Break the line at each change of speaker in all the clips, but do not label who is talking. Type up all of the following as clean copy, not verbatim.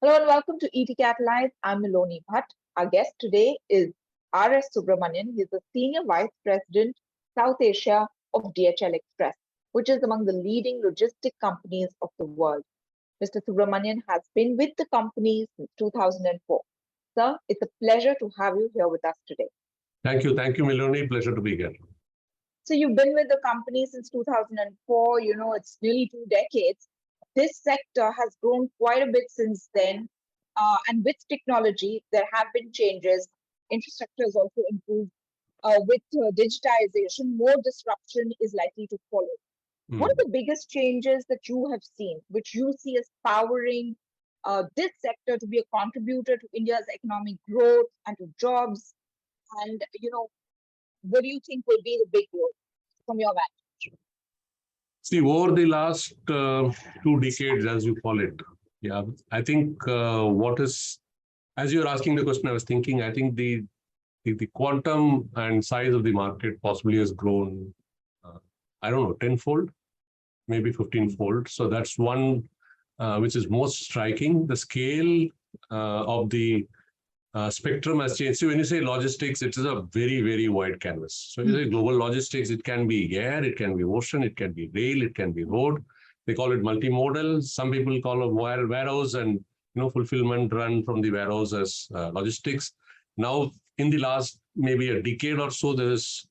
Hello and welcome to ET Catalyse. I'm Miloni Bhatt. Our guest today is R.S. Subramanian. He's the Senior Vice President, South Asia of DHL Express, which is among the leading logistic companies of the world. Mr. Subramanian has been with the company since 2004. Sir, it's a pleasure to have you here with us today.
Thank you, Miloni. Pleasure to be here.
So you've been with the company since 2004. It's nearly 2 decades. This sector has grown quite a bit since then. And with technology, there have been changes. Infrastructure has also improved. With digitization, more disruption is likely to follow. What are the biggest changes that you have seen, which you see as powering this sector to be a contributor to India's economic growth and to jobs? And, what do you think will be the big growth from your vantage?
See, over the last 2 decades, as you call it, I think as you're asking the question, I was thinking, I think the quantum and size of the market possibly has grown, I don't know, 10-fold, maybe 15-fold. So that's one which is most striking. The scale of the spectrum has changed. So when you say logistics, it is a very, very wide canvas. So you say global logistics, it can be air, it can be ocean, it can be rail, it can be road. They call it multimodal. Some people call it warehouse and fulfillment run from the warehouse as logistics. Now, in the last maybe a decade or so, there's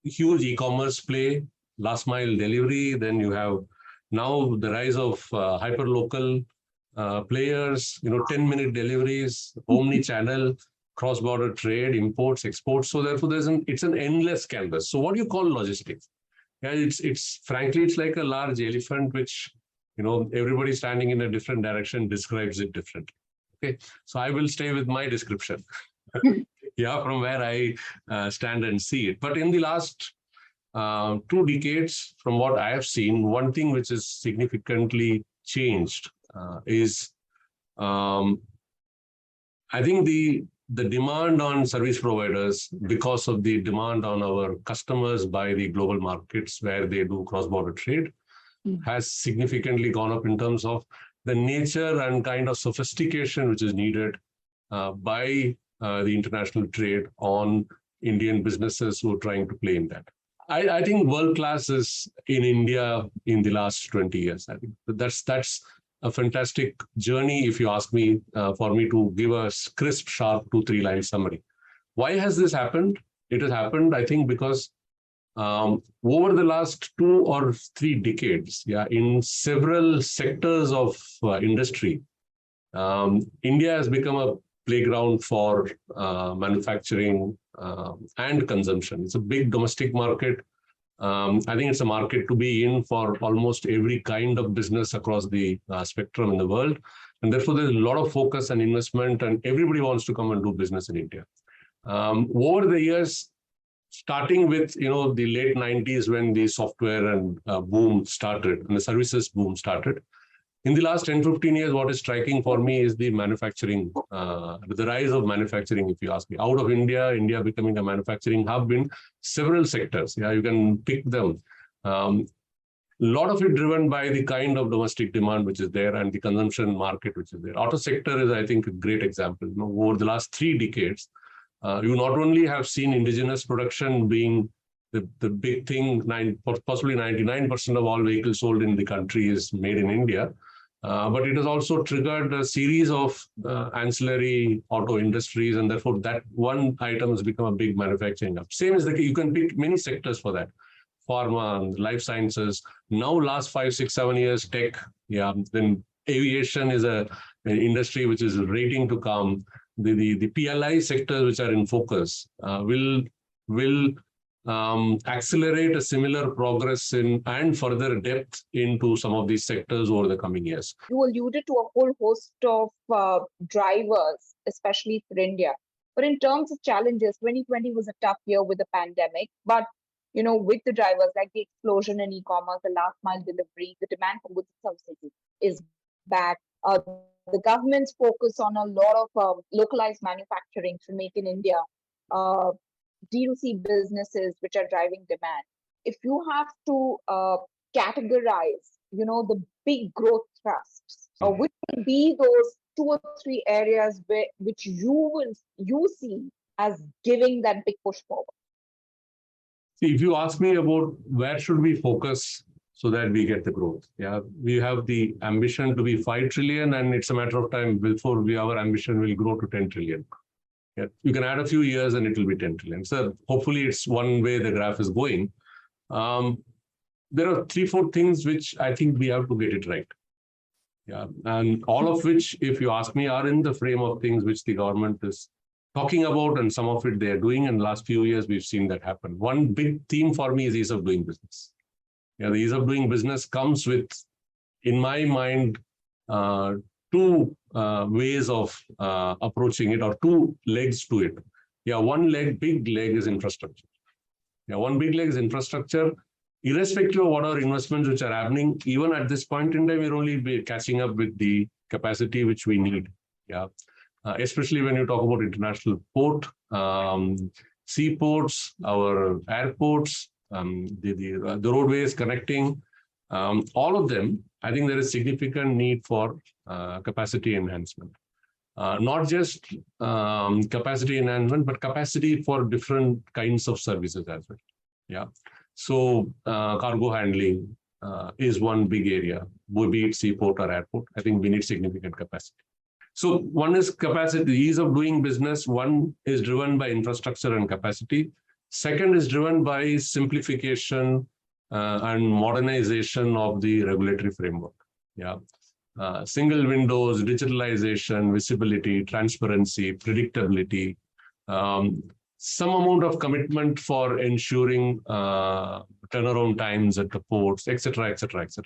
huge e-commerce play, last mile delivery. Then you have now the rise of hyperlocal players, 10-minute deliveries, omni-channel, cross-border trade, imports, exports. So therefore, it's an endless canvas. So what do you call logistics? Yeah, it's frankly, it's like a large elephant, which, everybody standing in a different direction describes it differently. Okay, so I will stay with my description. From where I stand and see it. But in the last 2 decades, from what I have seen, one thing which is significantly changed is I think the demand on service providers, because of the demand on our customers by the global markets where they do cross-border trade, has significantly gone up in terms of the nature and kind of sophistication which is needed by the international trade on Indian businesses who are trying to play in that. I think world class is in India in the last 20 years. I think that's a fantastic journey, if you ask me, for me to give a crisp, sharp 2-3 line summary. Why has this happened? It has happened, I think, because over the last 2 or 3 decades, in several sectors of industry, India has become a playground for manufacturing and consumption. It's a big domestic market. I think it's a market to be in for almost every kind of business across the spectrum in the world. And therefore, there's a lot of focus and investment, and everybody wants to come and do business in India. Over the years, starting with the late 90s when the software and boom started and the services boom started, in the last 10-15 years, what is striking for me is the manufacturing, the rise of manufacturing, if you ask me. Out of India becoming a manufacturing hub in several sectors. You can pick them. A lot of it driven by the kind of domestic demand which is there and the consumption market which is there. Auto sector is, I think, a great example. Over the last 3 decades, you not only have seen indigenous production being the big thing, possibly 99% of all vehicles sold in the country is made in India. But it has also triggered a series of ancillary auto industries, and therefore that one item has become a big manufacturing hub. Same as you can pick many sectors for that. Pharma, life sciences. Now, last 5, 6, 7 years, tech. Then aviation is an industry which is waiting to come. The PLI sectors which are in focus will accelerate a similar progress and further depth into some of these sectors over the coming years.
You alluded to a whole host of drivers, especially for India. But in terms of challenges, 2020 was a tough year with the pandemic. But, with the drivers like the explosion in e-commerce, the last mile delivery, the demand for goods and services is back. The government's focus on a lot of localized manufacturing to make in India. D2C businesses which are driving demand. If you have to categorize, the big growth thrusts, which will be those 2 or 3 areas which you see as giving that big push forward?
See, if you ask me about where should we focus so that we get the growth, yeah, we have the ambition to be 5 trillion, and it's a matter of time before our ambition will grow to 10 trillion. Yeah, you can add a few years and it will be 10 trillion. So hopefully it's one way the graph is going. There are 3-4 things which I think we have to get it right. Yeah, and all of which, if you ask me, are in the frame of things which the government is talking about, and some of it they are doing. In the last few years, we've seen that happen. One big theme for me is ease of doing business. Yeah, the ease of doing business comes with, in my mind, 2 ways of approaching it, or 2 legs to it. Yeah, one big leg is infrastructure. Yeah, one big leg is infrastructure. Irrespective of what our investments which are happening, even at this point in time, we're only catching up with the capacity which we need. Yeah, especially when you talk about international port, seaports, our airports, the roadways connecting, all of them. I think there is significant need for capacity enhancement. Not just capacity enhancement, but capacity for different kinds of services as well. Yeah. So cargo handling is one big area, be it seaport or airport. I think we need significant capacity. So one is capacity, ease of doing business. One is driven by infrastructure and capacity. Second is driven by simplification and modernization of the regulatory framework. Yeah. Single windows, digitalization, visibility, transparency, predictability, some amount of commitment for ensuring turnaround times at the ports, etc.,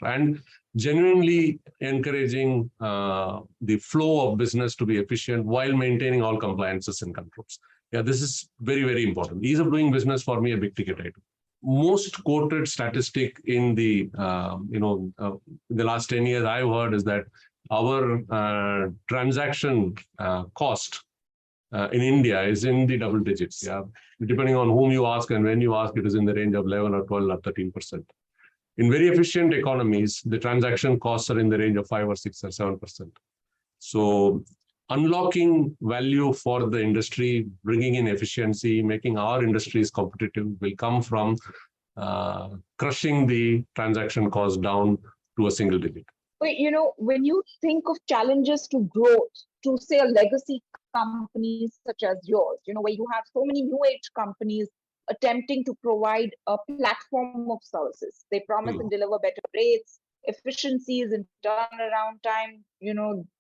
and genuinely encouraging the flow of business to be efficient while maintaining all compliances and controls. Yeah, this is very, very important. Ease of doing business for me a big ticket item. Most quoted statistic in the the last 10 years I've heard is that our transaction cost in India is in the double digits. Yeah, depending on whom you ask and when you ask, it is in the range of 11 or 12 or 13%. In very efficient economies, the transaction costs are in the range of 5 or 6 or 7%. So unlocking value for the industry, bringing in efficiency, making our industries competitive will come from crushing the transaction cost down to a single digit.
But, when you think of challenges to growth, to say a legacy companies such as yours, where you have so many new age companies attempting to provide a platform of services. They promise and deliver better rates, efficiencies in turnaround time,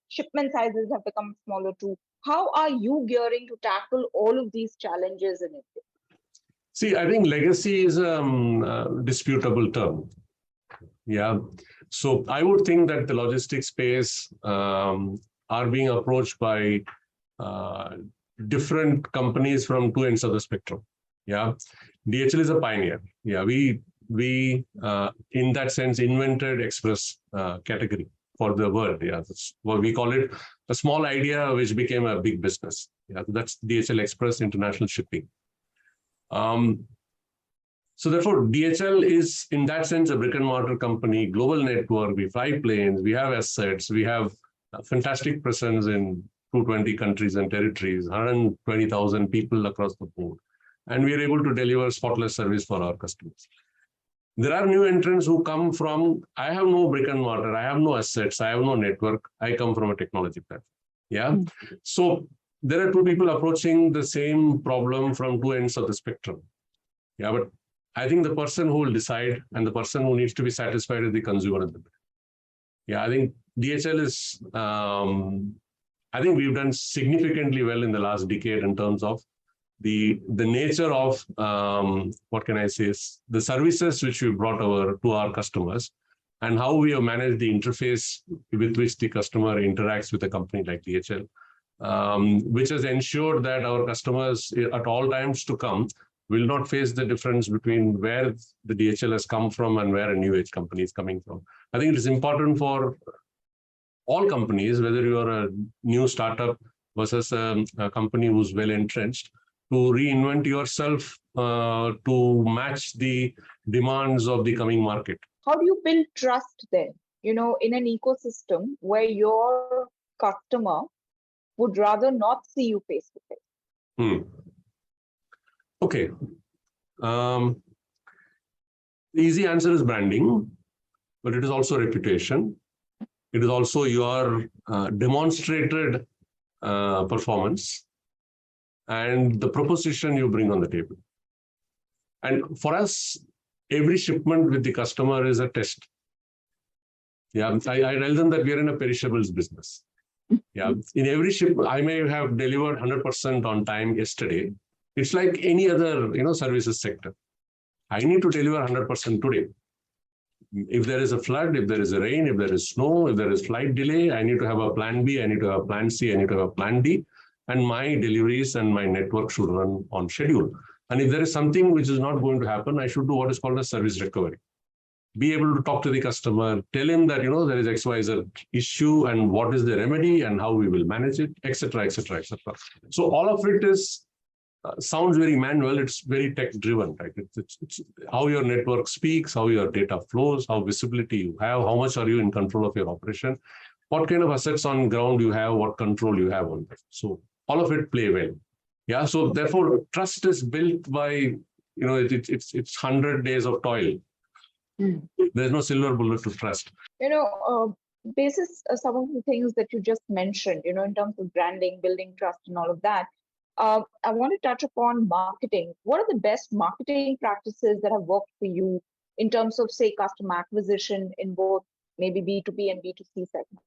shipment sizes have become smaller too. How are you gearing to tackle all of these challenges in India?
See, I think legacy is a disputable term. Yeah. So I would think that the logistics space are being approached by different companies from 2 ends of the spectrum. Yeah. DHL is a pioneer. Yeah. We in that sense invented express category for the world. Yeah, that's what we call it, a small idea which became a big business. Yeah, that's DHL Express International Shipping. So therefore, DHL is in that sense a brick and mortar company, global network. We fly planes, we have assets, we have a fantastic presence in 220 countries and territories, 120,000 people across the board, and we are able to deliver spotless service for our customers. There are new entrants who come from, I have no brick and mortar, I have no assets, I have no network, I come from a technology platform. Yeah. So there are 2 people approaching the same problem from 2 ends of the spectrum. Yeah, but I think the person who will decide and the person who needs to be satisfied is the consumer. Yeah, I think DHL is, I think we've done significantly well in the last decade in terms of the nature of, what can I say, the services which we brought over to our customers and how we have managed the interface with which the customer interacts with a company like DHL, which has ensured that our customers at all times to come will not face the difference between where the DHL has come from and where a new age company is coming from. I think it is important for all companies, whether you are a new startup versus a company who's well entrenched, to reinvent yourself to match the demands of the coming market.
How do you build trust then, in an ecosystem where your customer would rather not see you face to face?
Okay. The easy answer is branding, but it is also reputation. It is also your demonstrated performance and the proposition you bring on the table. And for us, every shipment with the customer is a test. Yeah, I tell them that we are in a perishables business. Yeah, in every ship, I may have delivered 100% on time yesterday. It's like any other, services sector. I need to deliver 100% today. If there is a flood, if there is a rain, if there is snow, if there is flight delay, I need to have a plan B, I need to have a plan C, I need to have a plan D, and my deliveries and my network should run on schedule. And if there is something which is not going to happen, I should do what is called a service recovery. Be able to talk to the customer, tell him that, there is XYZ issue and what is the remedy and how we will manage it, etc., etc., etc. So all of it is sounds very manual. It's very tech driven, right? It's how your network speaks, how your data flows, how visibility you have, how much are you in control of your operation, what kind of assets on ground you have, what control you have on that. So all of it play well. Yeah. So therefore, trust is built by, it's 100 days of toil. There's no silver bullet to trust.
Basis some of the things that you just mentioned, in terms of branding, building trust and all of that, I want to touch upon marketing. What are the best marketing practices that have worked for you in terms of, say, customer acquisition in both maybe B2B and B2C segments?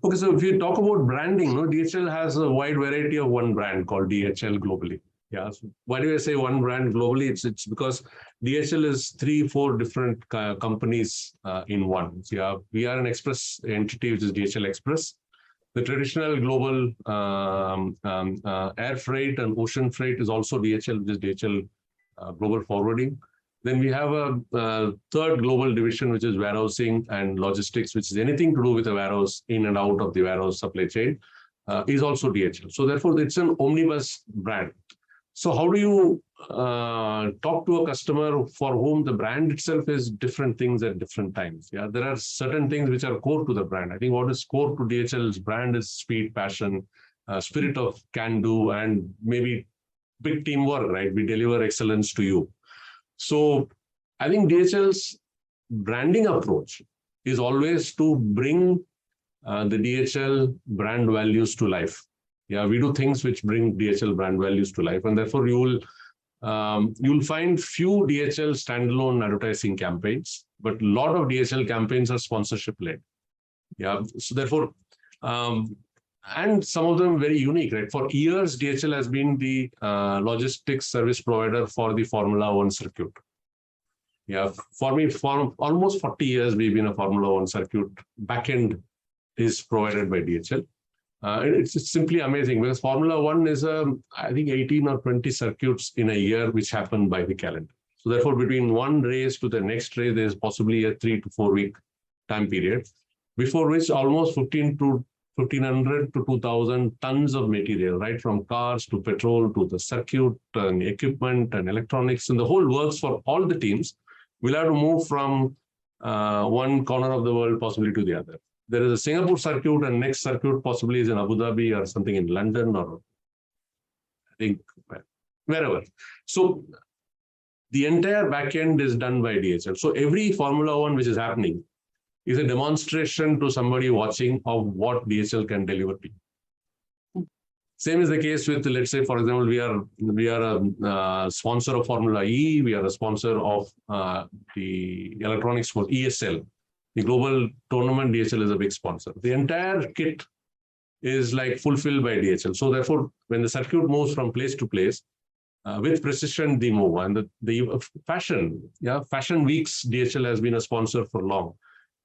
Okay, so if you talk about branding, DHL has a wide variety of one brand called DHL globally. Yeah. So why do I say one brand globally? It's because DHL is 3-4 different companies in one. So yeah, we are an express entity, which is DHL Express. The traditional global air freight and ocean freight is also DHL, which is DHL Global Forwarding. Then we have a third global division, which is warehousing and logistics, which is anything to do with the warehouse, in and out of the warehouse supply chain, is also DHL. So therefore, it's an omnibus brand. So how do you talk to a customer for whom the brand itself is different things at different times? Yeah, there are certain things which are core to the brand. I think what is core to DHL's brand is speed, passion, spirit of can-do, and maybe big teamwork, right? We deliver excellence to you. So I think DHL's branding approach is always to bring the DHL brand values to life. Yeah, we do things which bring DHL brand values to life, and therefore you'll find few DHL standalone advertising campaigns, but a lot of DHL campaigns are sponsorship led. Yeah, so therefore, and some of them very unique, right? For years, DHL has been the logistics service provider for the Formula One circuit. Yeah, for me, for almost 40 years, we've been a Formula One circuit. Backend is provided by DHL. It's simply amazing because Formula One is, I think, 18 or 20 circuits in a year, which happen by the calendar. So therefore, between one race to the next race, there's possibly a 3 to 4 week time period, before which almost 1,500 to 2,000 tons of material, right from cars to petrol to the circuit and equipment and electronics and the whole works for all the teams will have to move from one corner of the world possibly to the other. There is a Singapore circuit, and next circuit possibly is in Abu Dhabi or something in London, or I think wherever. So the entire backend is done by DHL. So every Formula One which is happening is a demonstration to somebody watching of what DHL can deliver to you. Same is the case with, let's say, for example, we are a sponsor of Formula E. We are a sponsor of the electronics for ESL. The global tournament, DHL is a big sponsor. The entire kit is like fulfilled by DHL. So therefore, when the circuit moves from place to place, with precision they move. And the fashion weeks, DHL has been a sponsor for long.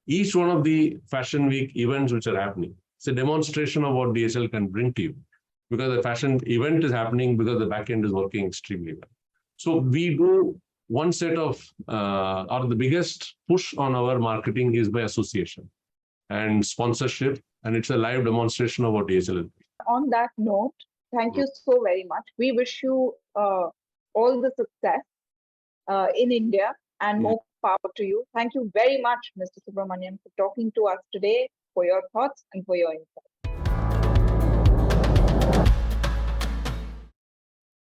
Each one of the fashion week events which are happening, it's a demonstration of what DHL can bring to you, because the fashion event is happening because the backend is working extremely well. So we do one set of, or the biggest push on our marketing is by association and sponsorship, and it's a live demonstration of what DHL is.
On that note, thank you so very much. We wish you all the success in India and more power to you. Thank you very much, Mr. Subramanian, for talking to us today, for your thoughts and for your insights.